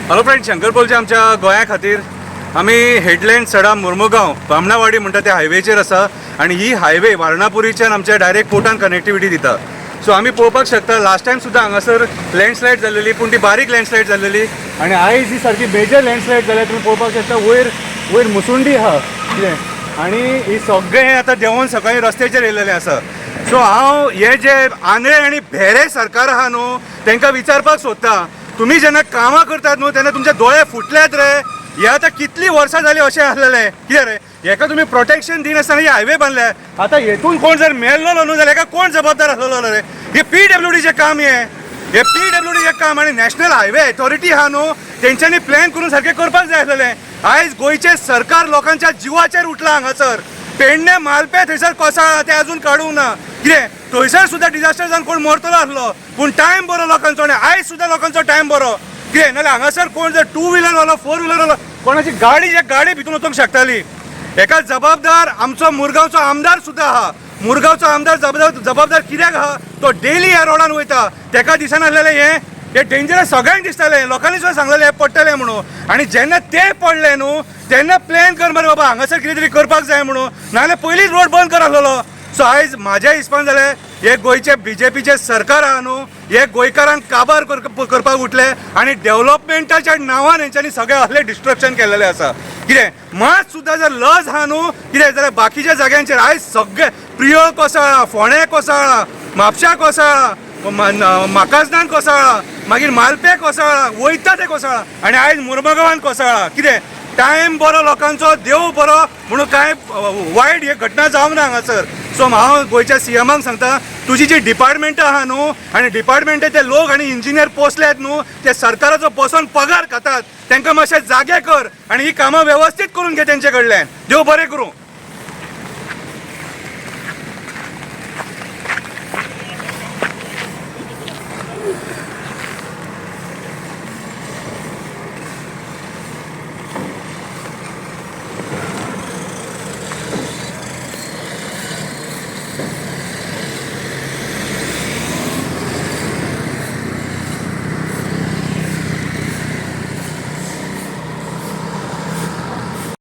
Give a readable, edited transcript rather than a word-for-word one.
Hello friend, Shankar बोलचे आमच्या गोंया खातीर आमी हेडलँड सडा मुर्मुगांव बामणावाडी म्हणटा त्या हायवेचेर आसा आनी ही हायवे वारणापुरीच्यान आमच्या डायरेक्ट पोर्टान कनेक्टिविटी दिता. सो आमी पळोवपाक शकता लास्ट टायम सुद्दां हांगासर लँडस्लायड जाल्लेली, पूण ती बारीक लँडस्लायड जाल्लेली आनी आयज ही सारकी मेजर लँडस्लायड जाल्या. तुमी पळोवपाक शकता वयर वयर मुसुंडी आहा कितें, आनी ही सगळें आतां देंवोन सकाळीं रस्त्याचेर येयलेलें आसा. सो हांव हे जे आंधळे आनी भेरे सरकार आहा न्हू तांकां विचारपाक सोदता, तुम्ही जेन्ना कामां करतात न्हू तेन्ना तुमचे दोळे फुटल्यात रे. हे आतां कितलीं वर्सां जालीं अशें आसलेलें कितें रे, हेका तुमी प्रोटेक्शन दिनासतना ही हायवे बांदल्या. आतां हेतून कोण जर मेल्लो न्हू जाल्यार हेका कोण जबाबदार आसलेलो रे. हे PWDचें काम हे PWDचें काम आनी नॅशनल हायवे अथॉरिटी आहा न्हू तेंच्यांनी प्लॅन करून सारकें करपाक जाय आसलेलें. आयज गोंयचें सरकार लोकांच्या जिवाचेर उठला हांगासर. पेडणे मालपे थंयसर कोसळ्ळा ते अजून काडूंक ना. कितें थंयसर सुद्दां डिजास्टर जावन कोण मरतलो आसलो, पूण टायम बरो लोकांचो आनी आयज सुद्दां लोकांचो टायम बरो. कितें नाल्यार हांगासर कोण जर 2 व्हिलर वालो 4 व्हिलर वालो कोणाची गाडी भितून वचूंक शकताली. हेका जबाबदार आमचो मुरगांवचो आमदार सुद्दां आहा. मुरगांवचो आमदार जबाबदार कित्याक आहा, तो डेली ह्या रोडान वयता. तेका दिसनासलेलें हे डेंजरस सगळ्यांक दिसतालें, लोकांनी सुद्दां सांगलेलें हे पडटलें म्हणून. आनी जेन्ना ते पडले न्हू तेन्ना प्लॅन कर मरे बाबा हांगासर कितें तरी करपाक जाय म्हणून, नाल्यार पयलींच रोड बंद कर आसलेलो. सो आयज म्हाज्या हिसपान जालें हे गोंयचे BJPचे सरकार आहा न्हू हे गोंयकारांक काबार करपाक उठले आनी डेव्हलपमेंटाच्या नांवान हेंच्यांनी सगळें असलें डिस्ट्रक्शन केल्लेलें आसा. कितें मात सुद्दां जर लज आहा न्हू कितें जाल्यार बाकीच्या जाग्यांचेर आयज सगळे प्रियोळ कोसळ्ळा, फोंडे कोसळ्ळा, म्हापशा कोसळ्ळा, माकाजनान कोसळ्ळा, मागीर मालपे कोसळ्ळा, वयता ते कोसळ्ळा आनी आयज मुर्मुगांवान कोसळ्ळा. कितें टायम बरो लोकांचो, देव बरो म्हणून कांय वायट हे घटना जावंक ना हांगासर. सो हांव गोंयच्या CMाक सांगता, तुजी जी डिपार्टमेंटां आहा न्हू आनी डिपार्टमेंटाचे ते लोक आनी इंजिनियर पोसल्यात न्हू ते सरकाराचो बसोन पगार खातात, तांकां मातशें जागे कर आनी ही कामां वेवस्थीत करून घे तेंचे कडल्यान. देव बरें करूं.